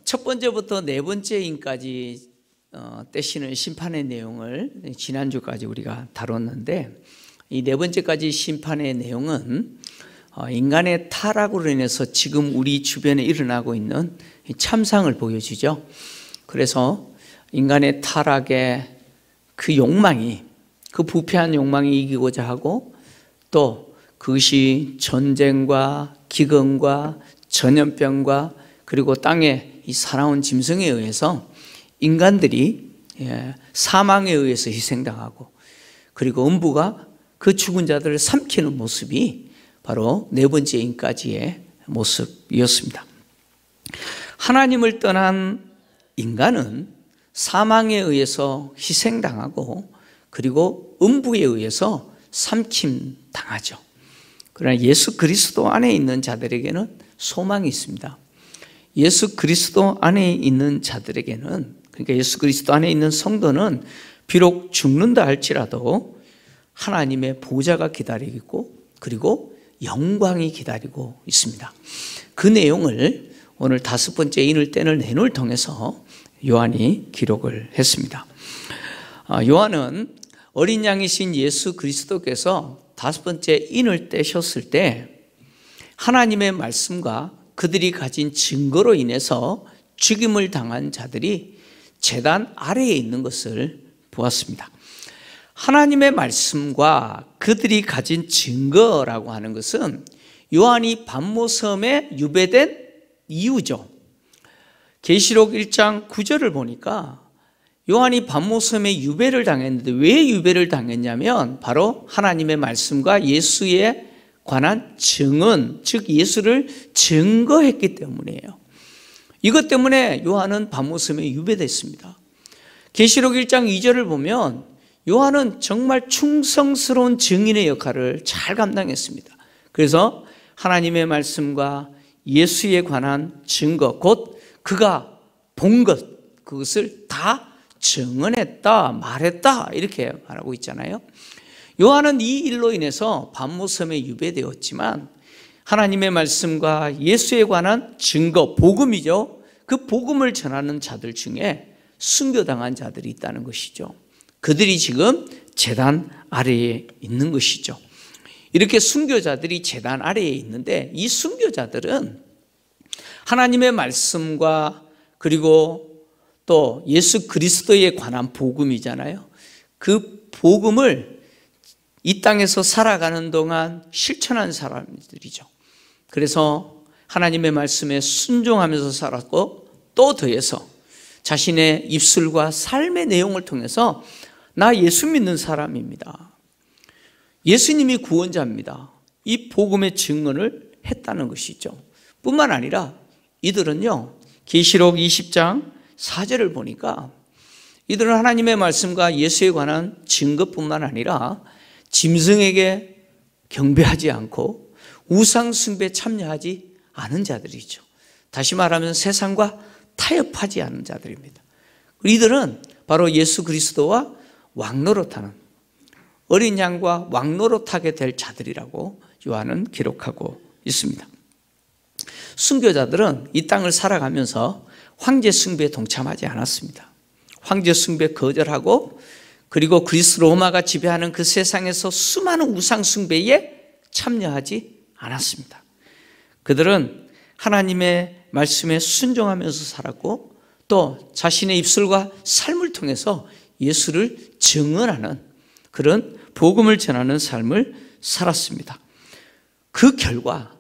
첫 번째부터 네 번째인까지 떼시는 심판의 내용을 지난주까지 우리가 다뤘는데, 이 네 번째까지 심판의 내용은 인간의 타락으로 인해서 지금 우리 주변에 일어나고 있는 참상을 보여주죠. 그래서 인간의 타락의 그 욕망이, 그 부패한 욕망이 이기고자 하고, 또 그것이 전쟁과 기근과 전염병과 그리고 땅의 이 살아온 짐승에 의해서 인간들이 사망에 의해서 희생당하고, 그리고 음부가 그 죽은 자들을 삼키는 모습이 바로 네 번째 인까지의 모습이었습니다. 하나님을 떠난 인간은 사망에 의해서 희생당하고, 그리고 음부에 의해서 삼킴당하죠. 그러나 예수 그리스도 안에 있는 자들에게는 소망이 있습니다. 예수 그리스도 안에 있는 자들에게는, 그러니까 예수 그리스도 안에 있는 성도는 비록 죽는다 할지라도 하나님의 보좌가 기다리고 있고, 그리고 영광이 기다리고 있습니다. 그 내용을 오늘 다섯 번째 인을 떼는 내용을 통해서 요한이 기록을 했습니다. 요한은 어린 양이신 예수 그리스도께서 다섯 번째 인을 떼셨을 때 하나님의 말씀과 그들이 가진 증거로 인해서 죽임을 당한 자들이 제단 아래에 있는 것을 보았습니다. 하나님의 말씀과 그들이 가진 증거라고 하는 것은 요한이 반모섬에 유배된 이유죠. 계시록 1장 9절을 보니까 요한이 반모섬에 유배를 당했는데, 왜 유배를 당했냐면 바로 하나님의 말씀과 예수에 관한 증언, 즉 예수를 증거했기 때문이에요. 이것 때문에 요한은 반모섬에 유배됐습니다. 계시록 1장 2절을 보면 요한은 정말 충성스러운 증인의 역할을 잘 감당했습니다. 그래서 하나님의 말씀과 예수에 관한 증거, 곧 그가 본 것, 그것을 다 증언했다, 말했다, 이렇게 말하고 있잖아요. 요한은 이 일로 인해서 반모섬에 유배되었지만 하나님의 말씀과 예수에 관한 증거, 복음이죠. 그 복음을 전하는 자들 중에 순교당한 자들이 있다는 것이죠. 그들이 지금 제단 아래에 있는 것이죠. 이렇게 순교자들이 제단 아래에 있는데, 이 순교자들은 하나님의 말씀과 그리고 또 예수 그리스도에 관한 복음이잖아요. 그 복음을 이 땅에서 살아가는 동안 실천한 사람들이죠. 그래서 하나님의 말씀에 순종하면서 살았고, 또 더해서 자신의 입술과 삶의 내용을 통해서 나 예수 믿는 사람입니다, 예수님이 구원자입니다, 이 복음의 증언을 했다는 것이죠. 뿐만 아니라 이들은요, 계시록 20장 4절을 보니까 이들은 하나님의 말씀과 예수에 관한 증거뿐만 아니라 짐승에게 경배하지 않고 우상 숭배에 참여하지 않은 자들이죠. 다시 말하면 세상과 타협하지 않은 자들입니다. 이들은 바로 예수 그리스도와 왕노릇하는, 어린 양과 왕노릇하게 될 자들이라고 요한은 기록하고 있습니다. 순교자들은 이 땅을 살아가면서 황제 숭배에 동참하지 않았습니다. 황제 숭배 거절하고, 그리고 그리스 로마가 지배하는 그 세상에서 수많은 우상 숭배에 참여하지 않았습니다. 그들은 하나님의 말씀에 순종하면서 살았고, 또 자신의 입술과 삶을 통해서 예수를 증언하는 그런 복음을 전하는 삶을 살았습니다. 그 결과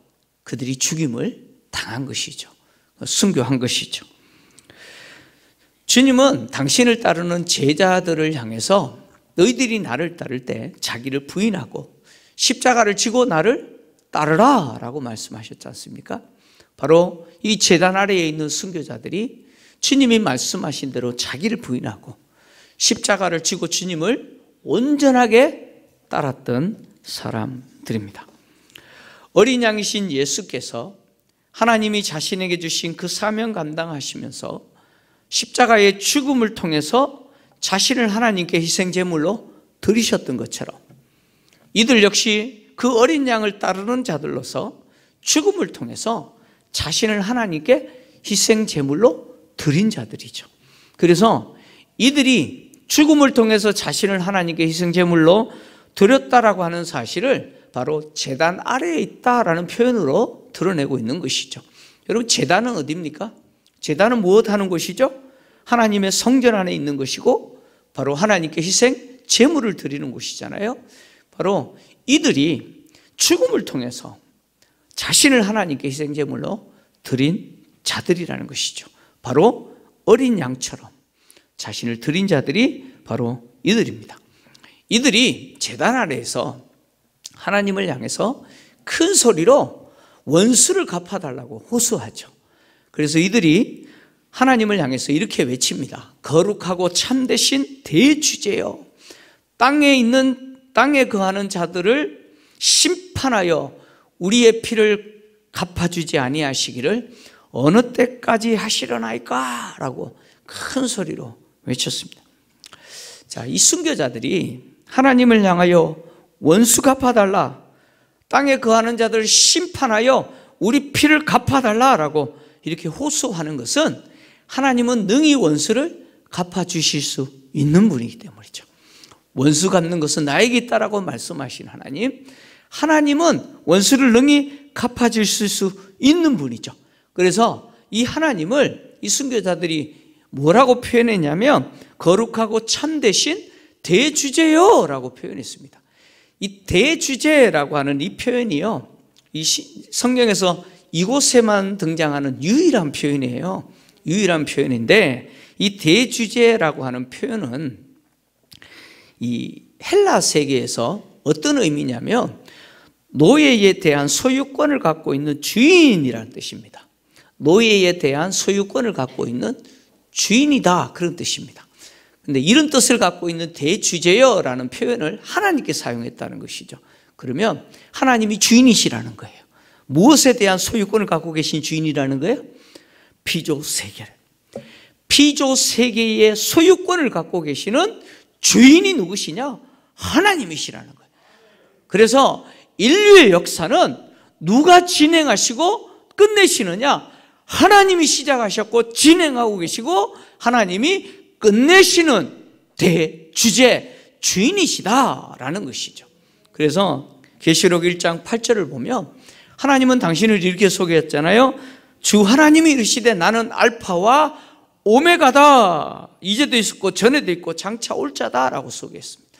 그들이 죽임을 당한 것이죠. 순교한 것이죠. 주님은 당신을 따르는 제자들을 향해서 너희들이 나를 따를 때 자기를 부인하고 십자가를 지고 나를 따르라 라고 말씀하셨지 않습니까? 바로 이 제단 아래에 있는 순교자들이 주님이 말씀하신 대로 자기를 부인하고 십자가를 지고 주님을 온전하게 따랐던 사람들입니다. 어린 양이신 예수께서 하나님이 자신에게 주신 그 사명 감당하시면서 십자가의 죽음을 통해서 자신을 하나님께 희생제물로 드리셨던 것처럼 이들 역시 그 어린 양을 따르는 자들로서 죽음을 통해서 자신을 하나님께 희생 제물로 드린 자들이죠. 그래서 이들이 죽음을 통해서 자신을 하나님께 희생 제물로 드렸다라고 하는 사실을 바로 제단 아래에 있다라는 표현으로 드러내고 있는 것이죠. 여러분, 제단은 어디입니까? 제단은 무엇 하는 곳이죠? 하나님의 성전 안에 있는 것이고 바로 하나님께 희생 제물을 드리는 곳이잖아요. 바로 이들이 죽음을 통해서 자신을 하나님께 희생 제물로 드린 자들이라는 것이죠. 바로 어린 양처럼 자신을 드린 자들이 바로 이들입니다. 이들이 제단 아래에서 하나님을 향해서 큰 소리로 원수를 갚아달라고 호소하죠. 그래서 이들이 하나님을 향해서 이렇게 외칩니다. 거룩하고 참되신 대주제여, 땅에 거하는 자들을 심판하여 우리의 피를 갚아주지 아니하시기를 어느 때까지 하시려나이까? 라고 큰 소리로 외쳤습니다. 자, 이 순교자들이 하나님을 향하여 원수 갚아달라, 땅에 거하는 자들을 심판하여 우리 피를 갚아달라라고 이렇게 호소하는 것은 하나님은 능히 원수를 갚아주실 수 있는 분이기 때문이죠. 원수 갚는 것은 나에게 있다라고 말씀하신 하나님, 하나님은 원수를 능히 갚아주실 수 있는 분이죠. 그래서 이 하나님을 이 순교자들이 뭐라고 표현했냐면 거룩하고 참되신 대주제여라고 표현했습니다. 이 대주제라고 하는 이 표현이요, 이 성경에서 이곳에만 등장하는 유일한 표현이에요. 유일한 표현인데 이 대주제라고 하는 표현은 이 헬라 세계에서 어떤 의미냐면 노예에 대한 소유권을 갖고 있는 주인이라는 뜻입니다. 노예에 대한 소유권을 갖고 있는 주인이다, 그런 뜻입니다. 근데 이런 뜻을 갖고 있는 대주제여라는 표현을 하나님께 사용했다는 것이죠. 그러면 하나님이 주인이시라는 거예요. 무엇에 대한 소유권을 갖고 계신 주인이라는 거예요? 피조 세계를. 피조 세계의 소유권을 갖고 계시는 주인이 누구시냐? 하나님이시라는 거예요. 그래서 인류의 역사는 누가 진행하시고 끝내시느냐? 하나님이 시작하셨고 진행하고 계시고 하나님이 끝내시는 대주제 주인이시다라는 것이죠. 그래서 계시록 1장 8절을 보면 하나님은 당신을 이렇게 소개했잖아요. 주 하나님이 이르시되 나는 알파와 오메가다. 이제도 있었고 전에도 있고 장차 올 자다라고 소개했습니다.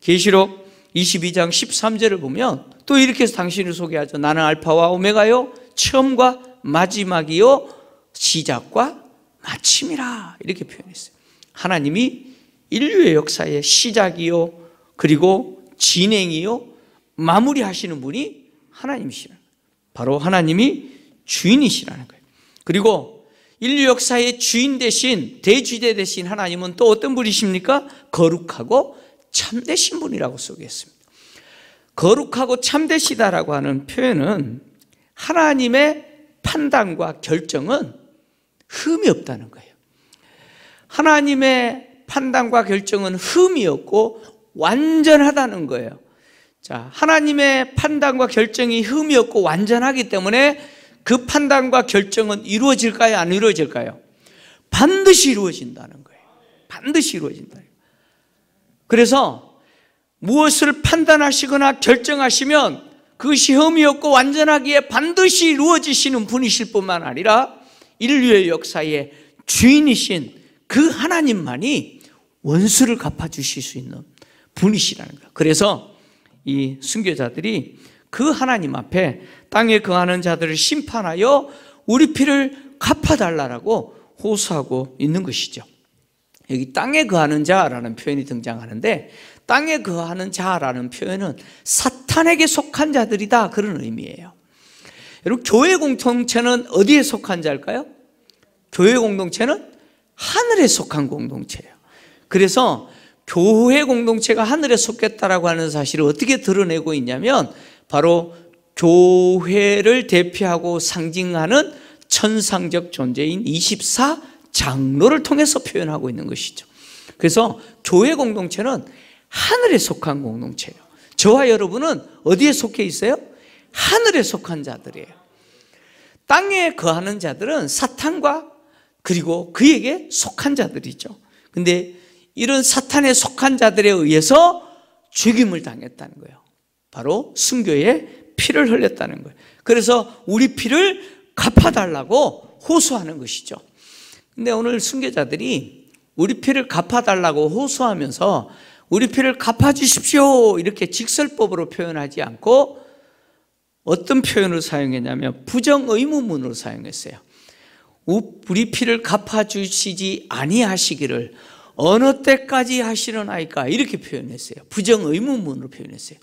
계시록 22장 13절을 보면 또 이렇게 해서 당신을 소개하죠. 나는 알파와 오메가요, 처음과 마지막이요, 시작과 마침이라, 이렇게 표현했어요. 하나님이 인류의 역사의 시작이요, 그리고 진행이요, 마무리하시는 분이 하나님이시라는 거예요. 바로 하나님이 주인이시라는 거예요. 그리고 인류 역사의 주인 대신, 대주제 대신 하나님은 또 어떤 분이십니까? 거룩하고 참되신 분이라고 소개했습니다. 거룩하고 참되시다라고 하는 표현은 하나님의 판단과 결정은 흠이 없다는 거예요. 하나님의 판단과 결정은 흠이 없고 완전하다는 거예요. 자, 하나님의 판단과 결정이 흠이 없고 완전하기 때문에 그 판단과 결정은 이루어질까요? 안 이루어질까요? 반드시 이루어진다는 거예요. 반드시 이루어진다. 그래서 무엇을 판단하시거나 결정하시면 그것이 흠이 없고 완전하기에 반드시 이루어지시는 분이실 뿐만 아니라 인류의 역사의 주인이신 그 하나님만이 원수를 갚아주실 수 있는 분이시라는 거예요. 그래서 이 순교자들이 그 하나님 앞에 땅에 거하는 자들을 심판하여 우리 피를 갚아달라고 호소하고 있는 것이죠. 여기 땅에 거하는 자라는 표현이 등장하는데 땅에 거하는 자라는 표현은 사탄에게 속한 자들이다, 그런 의미예요. 여러분, 교회 공동체는 어디에 속한 자일까요? 교회 공동체는 하늘에 속한 공동체예요. 그래서 교회 공동체가 하늘에 속했다라고 하는 사실을 어떻게 드러내고 있냐면 바로 교회를 대표하고 상징하는 천상적 존재인 24장로를 통해서 표현하고 있는 것이죠. 그래서 교회 공동체는 하늘에 속한 공동체예요. 저와 여러분은 어디에 속해 있어요? 하늘에 속한 자들이에요. 땅에 거하는 자들은 사탄과 그리고 그에게 속한 자들이죠. 근데 이런 사탄에 속한 자들에 의해서 죽임을 당했다는 거예요. 바로 순교에 피를 흘렸다는 거예요. 그래서 우리 피를 갚아달라고 호소하는 것이죠. 근데 오늘 순교자들이 우리 피를 갚아달라고 호소하면서 우리 피를 갚아주십시오 이렇게 직설법으로 표현하지 않고 어떤 표현을 사용했냐면 부정의문문으로 사용했어요. 우리 피를 갚아주시지 아니하시기를 어느 때까지 하시려나이까 이렇게 표현했어요. 부정의문문으로 표현했어요.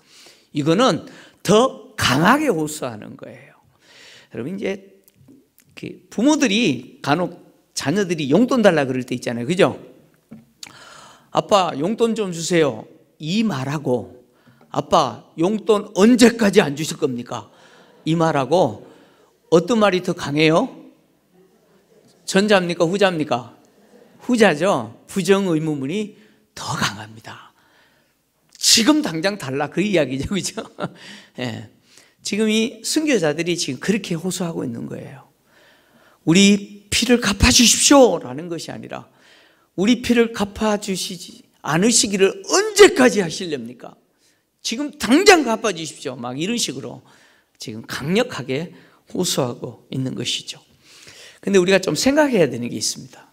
이거는 더 강하게 호소하는 거예요. 여러분 이제 부모들이 간혹 자녀들이 용돈 달라 그럴 때 있잖아요. 그죠? 아빠 용돈 좀 주세요. 이 말하고 아빠 용돈 언제까지 안 주실 겁니까? 이 말하고 어떤 말이 더 강해요? 전자입니까? 후자입니까? 후자죠. 부정의문문이 더 강합니다. 지금 당장 달라 그 이야기죠. 그죠? 네. 지금 이 순교자들이 지금 그렇게 호소하고 있는 거예요. 우리 피를 갚아주십시오 라는 것이 아니라 우리 피를 갚아주시지 않으시기를 언제까지 하실렵니까? 지금 당장 갚아주십시오 막 이런 식으로 지금 강력하게 호소하고 있는 것이죠. 근데 우리가 좀 생각해야 되는 게 있습니다.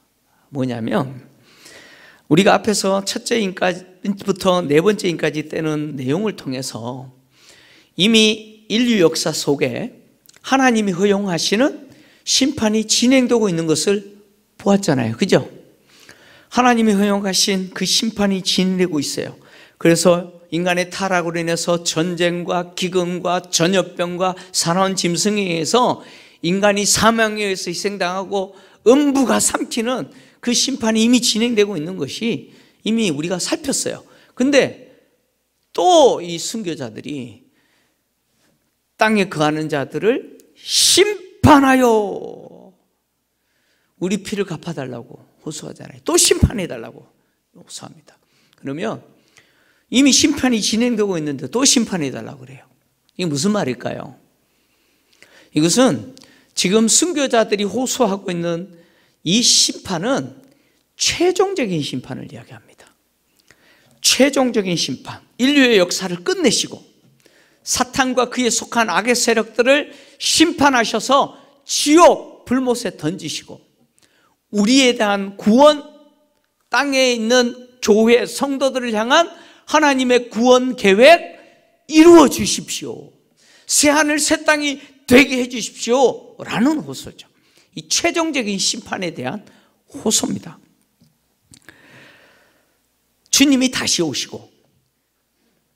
뭐냐면 우리가 앞에서 첫째 인까지부터 네 번째 인까지 떼는 내용을 통해서 이미 인류 역사 속에 하나님이 허용하시는 심판이 진행되고 있는 것을 보았잖아요. 그죠? 하나님이 허용하신 그 심판이 진행되고 있어요. 그래서 인간의 타락으로 인해서 전쟁과 기근과 전염병과 사나운 짐승에 의해서 인간이 사망에 의해서 희생당하고 음부가 삼키는 그 심판이 이미 진행되고 있는 것이 이미 우리가 살폈어요. 근데 또 이 순교자들이 땅에 거하는 자들을 심판하여 우리 피를 갚아달라고 호소하잖아요. 또 심판해달라고 호소합니다. 그러면 이미 심판이 진행되고 있는데 또 심판해달라고 그래요. 이게 무슨 말일까요? 이것은 지금 순교자들이 호소하고 있는 이 심판은 최종적인 심판을 이야기합니다. 최종적인 심판, 인류의 역사를 끝내시고 사탄과 그에 속한 악의 세력들을 심판하셔서 지옥 불못에 던지시고 우리에 대한 구원, 땅에 있는 교회 성도들을 향한 하나님의 구원 계획 이루어 주십시오. 새하늘 새 땅이 되게 해 주십시오 라는 호소죠. 이 최종적인 심판에 대한 호소입니다. 주님이 다시 오시고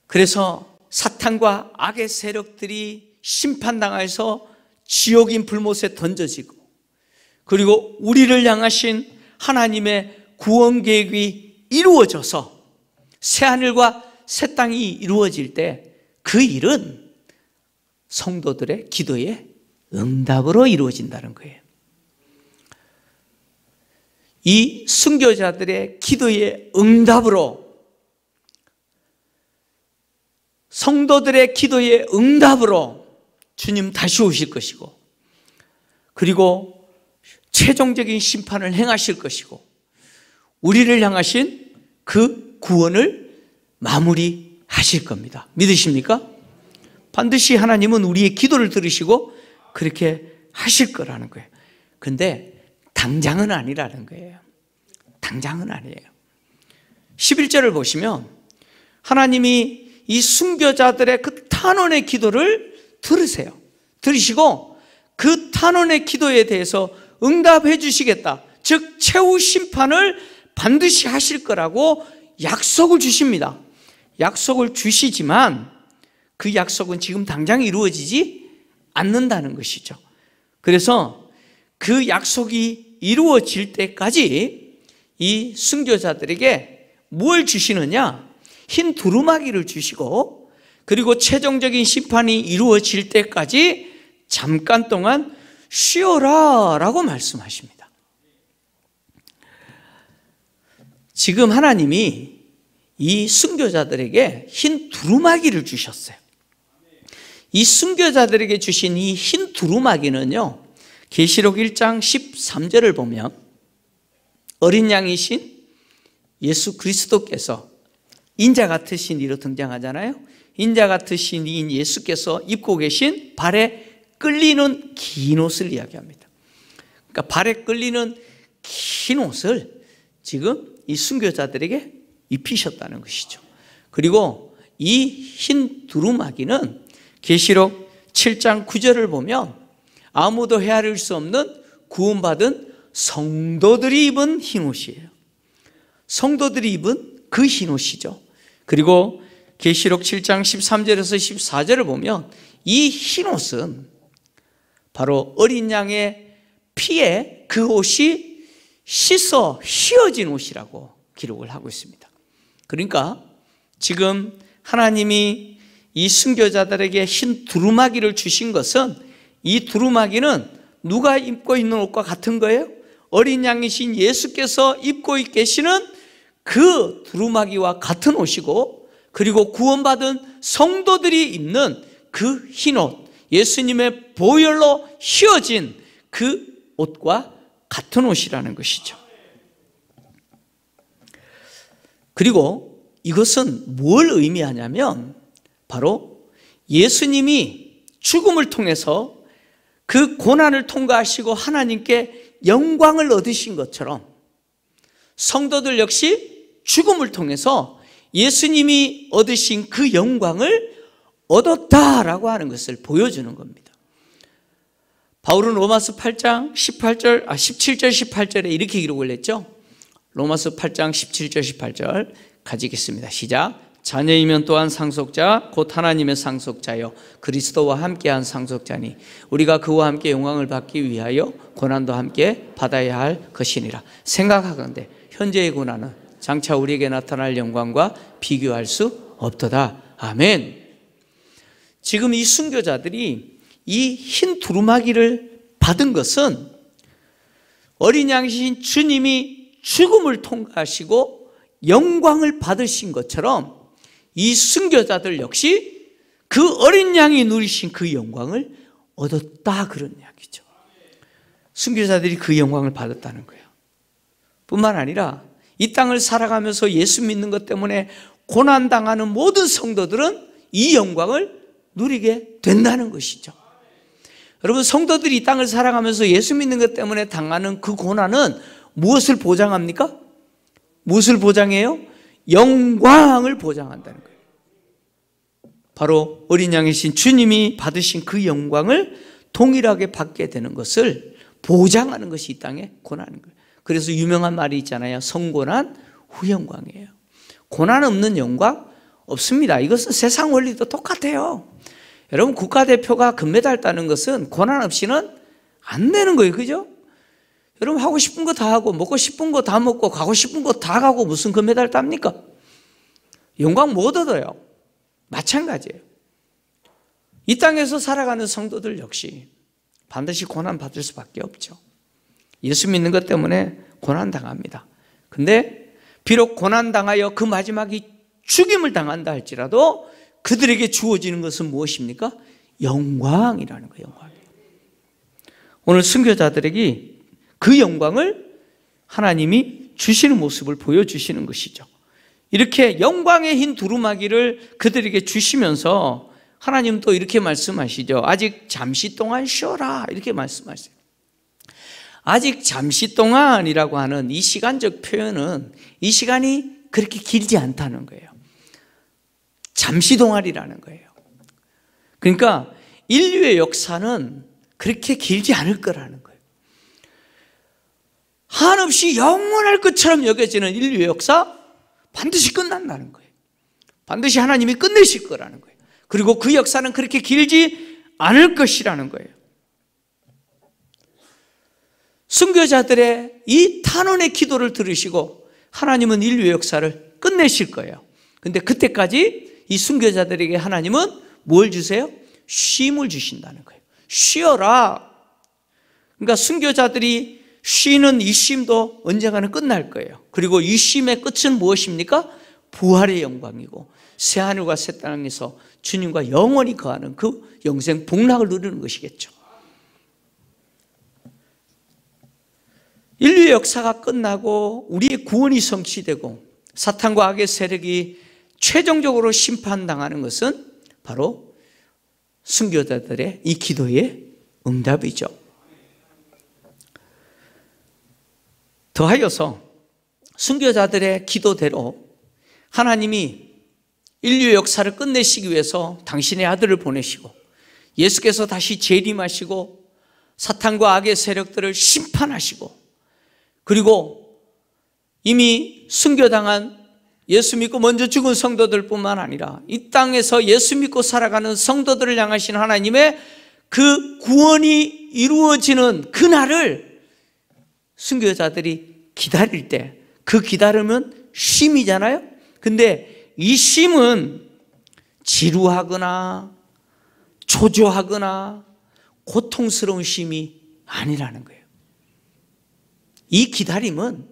그래서 사탄과 악의 세력들이 심판당해서 지옥인 불못에 던져지고 그리고 우리를 향하신 하나님의 구원 계획이 이루어져서 새하늘과 새 땅이 이루어질 때 그 일은 성도들의 기도의 응답으로 이루어진다는 거예요. 이 순교자들의 기도의 응답으로 성도들의 기도의 응답으로 주님 다시 오실 것이고 그리고 최종적인 심판을 행하실 것이고 우리를 향하신 그 구원을 마무리하실 겁니다. 믿으십니까? 반드시 하나님은 우리의 기도를 들으시고 그렇게 하실 거라는 거예요. 근데 당장은 아니라는 거예요. 당장은 아니에요. 11절을 보시면 하나님이 이 순교자들의 그 탄원의 기도를 들으세요. 들으시고 그 탄원의 기도에 대해서 응답해 주시겠다. 즉 최후 심판을 반드시 하실 거라고 약속을 주십니다. 약속을 주시지만 그 약속은 지금 당장 이루어지지 않는다는 것이죠. 그래서 그 약속이 이루어질 때까지 이 순교자들에게 뭘 주시느냐? 흰 두루마기를 주시고 그리고 최종적인 심판이 이루어질 때까지 잠깐 동안 쉬어라 라고 말씀하십니다. 지금 하나님이 이 순교자들에게 흰 두루마기를 주셨어요. 이 순교자들에게 주신 이 흰 두루마기는요 계시록 1장 13절을 보면 어린 양이신 예수 그리스도께서 인자 같으신 이로 등장하잖아요. 인자 같으신 이인 예수께서 입고 계신 발에 끌리는 긴 옷을 이야기합니다. 그러니까 발에 끌리는 긴 옷을 지금 이 순교자들에게 입히셨다는 것이죠. 그리고 이 흰 두루마기는 계시록 7장 9절을 보면 아무도 헤아릴 수 없는 구원받은 성도들이 입은 흰 옷이에요. 성도들이 입은 그 흰 옷이죠. 그리고 계시록 7장 13절에서 14절을 보면 이 흰 옷은 바로 어린 양의 피에 그 옷이 씻어 휘어진 옷이라고 기록을 하고 있습니다. 그러니까 지금 하나님이 이 순교자들에게 흰 두루마기를 주신 것은 이 두루마기는 누가 입고 있는 옷과 같은 거예요? 어린 양이신 예수께서 입고 계시는 그 두루마기와 같은 옷이고, 그리고 구원받은 성도들이 입는 그 흰 옷, 예수님의 보혈로 휘어진 그 옷과 같은 옷이라는 것이죠. 그리고 이것은 뭘 의미하냐면 바로 예수님이 죽음을 통해서 그 고난을 통과하시고 하나님께 영광을 얻으신 것처럼 성도들 역시 죽음을 통해서 예수님이 얻으신 그 영광을 얻었다라고 하는 것을 보여주는 겁니다. 바울은 로마서 8장 17절 18절에 이렇게 기록을 했죠. 로마서 8장 17절 18절 가지겠습니다. 시작. 자녀이면 또한 상속자 곧 하나님의 상속자요 그리스도와 함께한 상속자니 우리가 그와 함께 영광을 받기 위하여 고난도 함께 받아야 할 것이니라. 생각하건대 현재의 고난은 장차 우리에게 나타날 영광과 비교할 수 없도다. 아멘. 지금 이 순교자들이 이 흰 두루마기를 받은 것은 어린 양이신 주님이 죽음을 통과하시고 영광을 받으신 것처럼 이 순교자들 역시 그 어린 양이 누리신 그 영광을 얻었다, 그런 이야기죠. 순교자들이 그 영광을 받았다는 거예요. 뿐만 아니라 이 땅을 살아가면서 예수 믿는 것 때문에 고난당하는 모든 성도들은 이 영광을 누리게 된다는 것이죠. 여러분, 성도들이 이 땅을 살아가면서 예수 믿는 것 때문에 당하는 그 고난은 무엇을 보장합니까? 무엇을 보장해요? 영광을 보장한다는 거예요. 바로 어린 양이신 주님이 받으신 그 영광을 동일하게 받게 되는 것을 보장하는 것이 이 땅의 고난인 거예요. 그래서 유명한 말이 있잖아요. 성고난 후영광이에요. 고난 없는 영광 없습니다. 이것은 세상 원리도 똑같아요. 여러분, 국가대표가 금메달 따는 것은 고난 없이는 안 되는 거예요. 그죠? 여러분, 하고 싶은 거 다 하고 먹고 싶은 거 다 먹고 가고 싶은 거 다 가고 무슨 금메달 땁니까? 영광 못 얻어요. 마찬가지예요. 이 땅에서 살아가는 성도들 역시 반드시 고난 받을 수밖에 없죠. 예수 믿는 것 때문에 고난 당합니다. 근데 비록 고난 당하여 그 마지막이 죽임을 당한다 할지라도 그들에게 주어지는 것은 무엇입니까? 영광이라는 거예요. 영광. 오늘 순교자들에게 그 영광을 하나님이 주시는 모습을 보여주시는 것이죠. 이렇게 영광의 흰 두루마기를 그들에게 주시면서 하나님 또 이렇게 말씀하시죠. 아직 잠시 동안 쉬어라, 이렇게 말씀하세요. 아직 잠시 동안이라고 하는 이 시간적 표현은 이 시간이 그렇게 길지 않다는 거예요. 잠시 동안이라는 거예요. 그러니까 인류의 역사는 그렇게 길지 않을 거라는 거예요. 한없이 영원할 것처럼 여겨지는 인류의 역사 반드시 끝난다는 거예요. 반드시 하나님이 끝내실 거라는 거예요. 그리고 그 역사는 그렇게 길지 않을 것이라는 거예요. 순교자들의 이 탄원의 기도를 들으시고 하나님은 인류의 역사를 끝내실 거예요. 근데 그때까지 이 순교자들에게 하나님은 뭘 주세요? 쉼을 주신다는 거예요. 쉬어라. 그러니까 순교자들이 쉬는 이 쉼도 언젠가는 끝날 거예요. 그리고 이 쉼의 끝은 무엇입니까? 부활의 영광이고 새하늘과 새 땅에서 주님과 영원히 거하는 그 영생 복락을 누리는 것이겠죠. 인류의 역사가 끝나고 우리의 구원이 성취되고 사탄과 악의 세력이 최종적으로 심판당하는 것은 바로 순교자들의 이 기도의 응답이죠. 더하여서 순교자들의 기도대로 하나님이 인류의 역사를 끝내시기 위해서 당신의 아들을 보내시고 예수께서 다시 재림하시고 사탄과 악의 세력들을 심판하시고 그리고 이미 순교당한 예수 믿고 먼저 죽은 성도들뿐만 아니라 이 땅에서 예수 믿고 살아가는 성도들을 향하신 하나님의 그 구원이 이루어지는 그날을 순교자들이 기다릴 때, 그 기다림은 쉼이잖아요. 근데 이 쉼은 지루하거나 초조하거나 고통스러운 쉼이 아니라는 거예요. 이 기다림은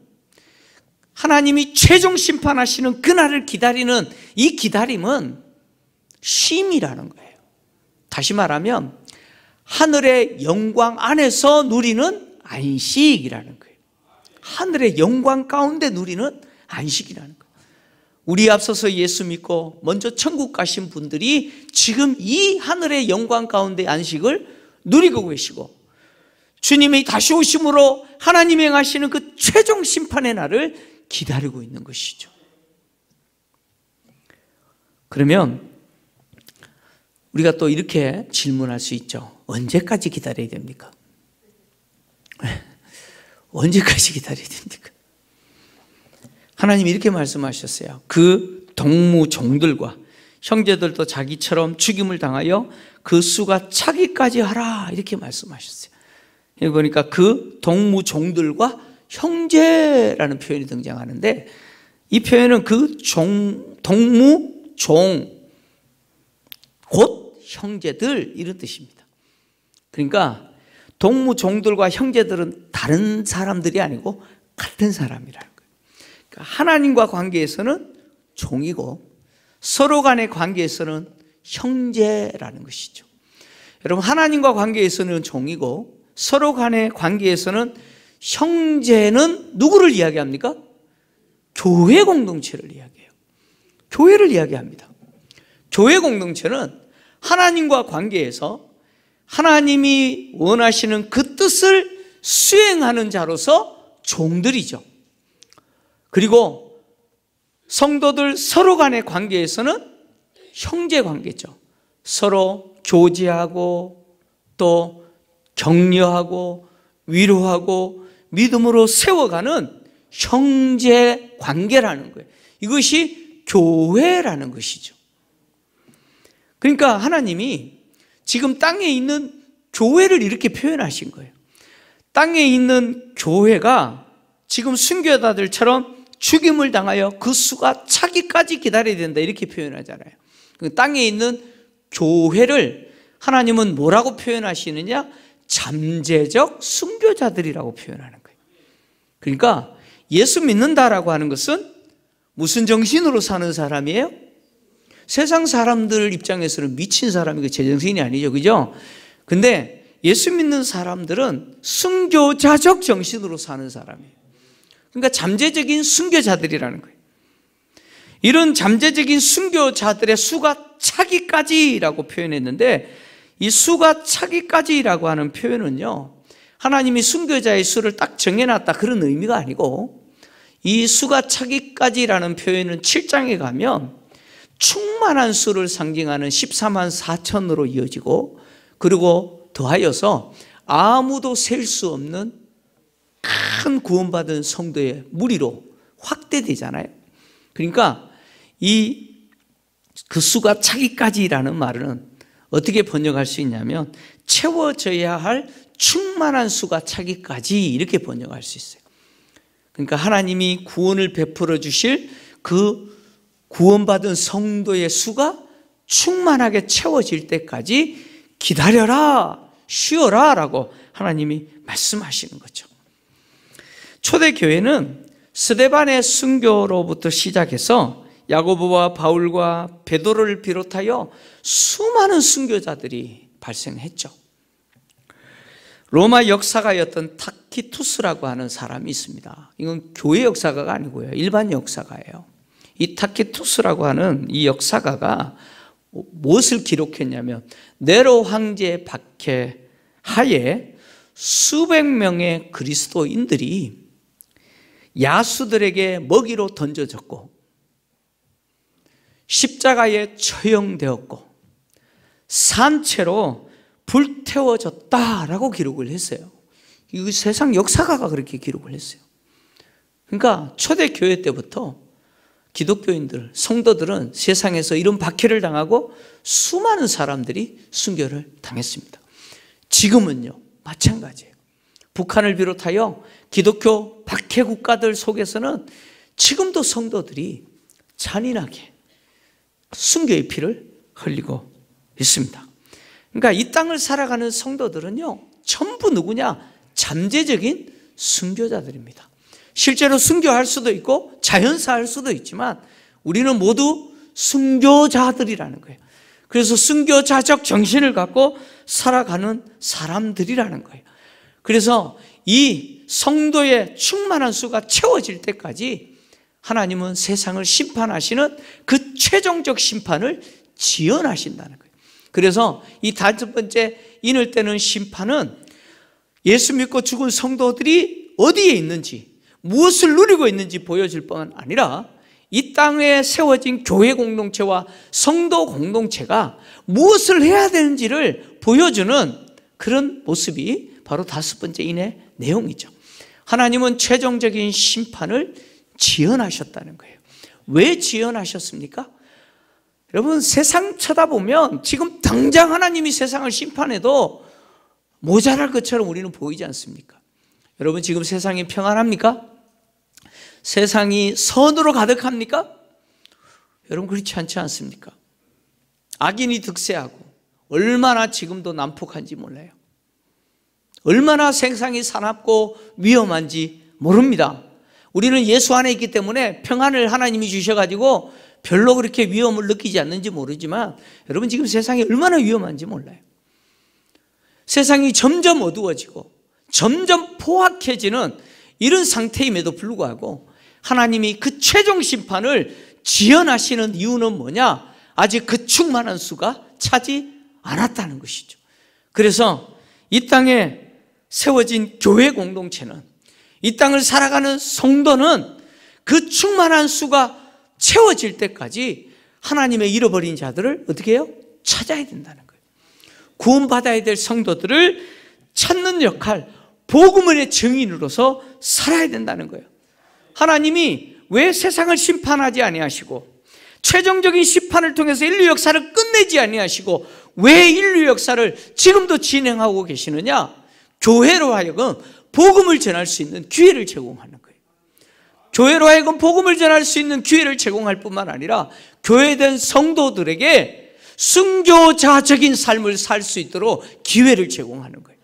하나님이 최종 심판하시는 그날을 기다리는 이 기다림은 쉼이라는 거예요. 다시 말하면 하늘의 영광 안에서 누리는 안식이라는 거예요. 하늘의 영광 가운데 누리는 안식이라는 거예요. 우리 앞서서 예수 믿고 먼저 천국 가신 분들이 지금 이 하늘의 영광 가운데 안식을 누리고 계시고 주님이 다시 오심으로 하나님이 행하시는 그 최종 심판의 날을 기다리고 있는 것이죠. 그러면 우리가 또 이렇게 질문할 수 있죠. 언제까지 기다려야 됩니까? 언제까지 기다려야 됩니까? 하나님이 이렇게 말씀하셨어요. 그 동무종들과 형제들도 자기처럼 죽임을 당하여 그 수가 차기까지 하라 이렇게 말씀하셨어요. 여기 보니까 그 동무종들과 형제라는 표현이 등장하는데 이 표현은 그 동무종 곧 형제들 이런 뜻입니다. 그러니까 동무종들과 형제들은 다른 사람들이 아니고 같은 사람이라는 거예요. 그러니까 하나님과 관계에서는 종이고 서로 간의 관계에서는 형제라는 것이죠. 여러분 하나님과 관계에서는 종이고 서로 간의 관계에서는 형제는 누구를 이야기합니까? 교회 공동체를 이야기해요. 교회를 이야기합니다. 교회 공동체는 하나님과 관계에서 하나님이 원하시는 그 뜻을 수행하는 자로서 종들이죠. 그리고 성도들 서로 간의 관계에서는 형제 관계죠. 서로 교제하고 또 격려하고 위로하고 믿음으로 세워가는 형제 관계라는 거예요. 이것이 교회라는 것이죠. 그러니까 하나님이 지금 땅에 있는 교회를 이렇게 표현하신 거예요. 땅에 있는 교회가 지금 순교자들처럼 죽임을 당하여 그 수가 차기까지 기다려야 된다 이렇게 표현하잖아요. 땅에 있는 교회를 하나님은 뭐라고 표현하시느냐? 잠재적 순교자들이라고 표현하는 거예요. 그러니까 예수 믿는다라고 하는 것은 무슨 정신으로 사는 사람이에요? 세상 사람들 입장에서는 미친 사람이고 제정신이 아니죠, 그죠? 근데 예수 믿는 사람들은 순교자적 정신으로 사는 사람이에요. 그러니까 잠재적인 순교자들이라는 거예요. 이런 잠재적인 순교자들의 수가 차기까지라고 표현했는데 이 수가 차기까지라고 하는 표현은요, 하나님이 순교자의 수를 딱 정해놨다 그런 의미가 아니고 이 수가 차기까지라는 표현은 7장에 가면 충만한 수를 상징하는 14만 4천으로 이어지고 그리고 더하여서 아무도 셀 수 없는 큰 구원받은 성도의 무리로 확대되잖아요. 그러니까 그 수가 차기까지라는 말은 어떻게 번역할 수 있냐면 채워져야 할 충만한 수가 차기까지 이렇게 번역할 수 있어요. 그러니까 하나님이 구원을 베풀어 주실 그 구원받은 성도의 수가 충만하게 채워질 때까지 기다려라, 쉬어라 라고 하나님이 말씀하시는 거죠. 초대교회는 스데반의 순교로부터 시작해서 야고보와 바울과 베드로를 비롯하여 수많은 순교자들이 발생했죠. 로마 역사가였던 타키투스라고 하는 사람이 있습니다. 이건 교회 역사가가 아니고요, 일반 역사가예요. 이 타키투스라고 하는 이 역사가가 무엇을 기록했냐면, 네로 황제의 박해 하에 수백 명의 그리스도인들이 야수들에게 먹이로 던져졌고 십자가에 처형되었고 산채로 불태워졌다라고 기록을 했어요. 이 세상 역사가가 그렇게 기록을 했어요. 그러니까 초대교회 때부터 기독교인들, 성도들은 세상에서 이런 박해를 당하고 수많은 사람들이 순교를 당했습니다. 지금은요, 마찬가지예요. 북한을 비롯하여 기독교 박해 국가들 속에서는 지금도 성도들이 잔인하게 순교의 피를 흘리고 있습니다. 그러니까 이 땅을 살아가는 성도들은요, 전부 누구냐? 잠재적인 순교자들입니다. 실제로 순교할 수도 있고 자연사할 수도 있지만 우리는 모두 순교자들이라는 거예요. 그래서 순교자적 정신을 갖고 살아가는 사람들이라는 거예요. 그래서 이 성도의 충만한 수가 채워질 때까지 하나님은 세상을 심판하시는 그 최종적 심판을 지연하신다는 거예요. 그래서 이 다섯 번째 인을 때는 심판은 예수 믿고 죽은 성도들이 어디에 있는지, 무엇을 누리고 있는지 보여줄 뿐 아니라 이 땅에 세워진 교회 공동체와 성도 공동체가 무엇을 해야 되는지를 보여주는 그런 모습이 바로 다섯 번째 인의 내용이죠. 하나님은 최종적인 심판을 지연하셨다는 거예요. 왜 지연하셨습니까? 여러분, 세상 쳐다보면 지금 당장 하나님이 세상을 심판해도 모자랄 것처럼 우리는 보이지 않습니까? 여러분, 지금 세상이 평안합니까? 세상이 선으로 가득합니까? 여러분, 그렇지 않지 않습니까? 악인이 득세하고 얼마나 지금도 난폭한지 몰라요. 얼마나 세상이 사납고 위험한지 모릅니다. 우리는 예수 안에 있기 때문에 평안을 하나님이 주셔가지고 별로 그렇게 위험을 느끼지 않는지 모르지만 여러분, 지금 세상이 얼마나 위험한지 몰라요. 세상이 점점 어두워지고 점점 포악해지는 이런 상태임에도 불구하고 하나님이 그 최종 심판을 지연하시는 이유는 뭐냐? 아직 그 충만한 수가 차지 않았다는 것이죠. 그래서 이 땅에 세워진 교회 공동체는, 이 땅을 살아가는 성도는 그 충만한 수가 채워질 때까지 하나님의 잃어버린 자들을 어떻게 해요? 찾아야 된다는 거예요. 구원받아야 될 성도들을 찾는 역할, 복음의 증인으로서 살아야 된다는 거예요. 하나님이 왜 세상을 심판하지 아니하시고 최종적인 심판을 통해서 인류 역사를 끝내지 아니하시고 왜 인류 역사를 지금도 진행하고 계시느냐? 교회로 하여금 복음을 전할 수 있는 기회를 제공하는 거예요. 교회로 하여금 복음을 전할 수 있는 기회를 제공할 뿐만 아니라 교회된 성도들에게 순교자적인 삶을 살 수 있도록 기회를 제공하는 거예요.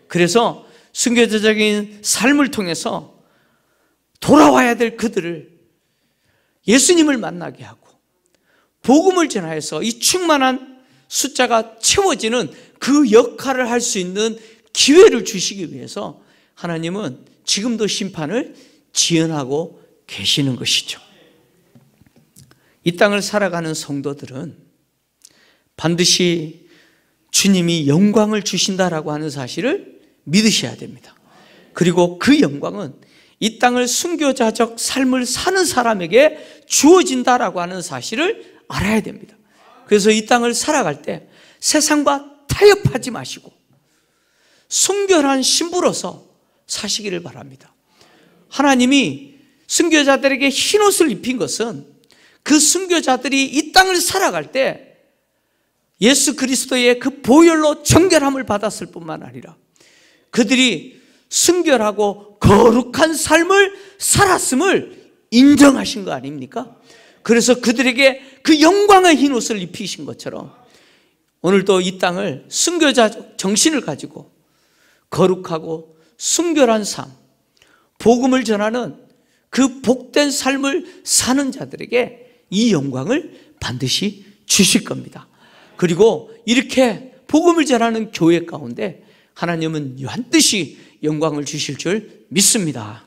그래서 순교자적인 삶을 통해서 돌아와야 될 그들을 예수님을 만나게 하고 복음을 전하여서 이 충만한 숫자가 채워지는 그 역할을 할 수 있는 기회를 주시기 위해서 하나님은 지금도 심판을 지연하고 계시는 것이죠. 이 땅을 살아가는 성도들은 반드시 주님이 영광을 주신다라고 하는 사실을 믿으셔야 됩니다. 그리고 그 영광은 이 땅을 순교자적 삶을 사는 사람에게 주어진다라고 하는 사실을 알아야 됩니다. 그래서 이 땅을 살아갈 때 세상과 타협하지 마시고 순결한 신부로서 사시기를 바랍니다. 하나님이 순교자들에게 흰옷을 입힌 것은 그 순교자들이 이 땅을 살아갈 때 예수 그리스도의 그 보혈로 정결함을 받았을 뿐만 아니라 그들이 순결하고 거룩한 삶을 살았음을 인정하신 거 아닙니까? 그래서 그들에게 그 영광의 흰옷을 입히신 것처럼 오늘도 이 땅을 순교자 정신을 가지고 거룩하고 순결한 삶, 복음을 전하는 그 복된 삶을 사는 자들에게 이 영광을 반드시 주실 겁니다. 그리고 이렇게 복음을 전하는 교회 가운데 하나님은 반드시 영광을 주실 줄 믿습니다.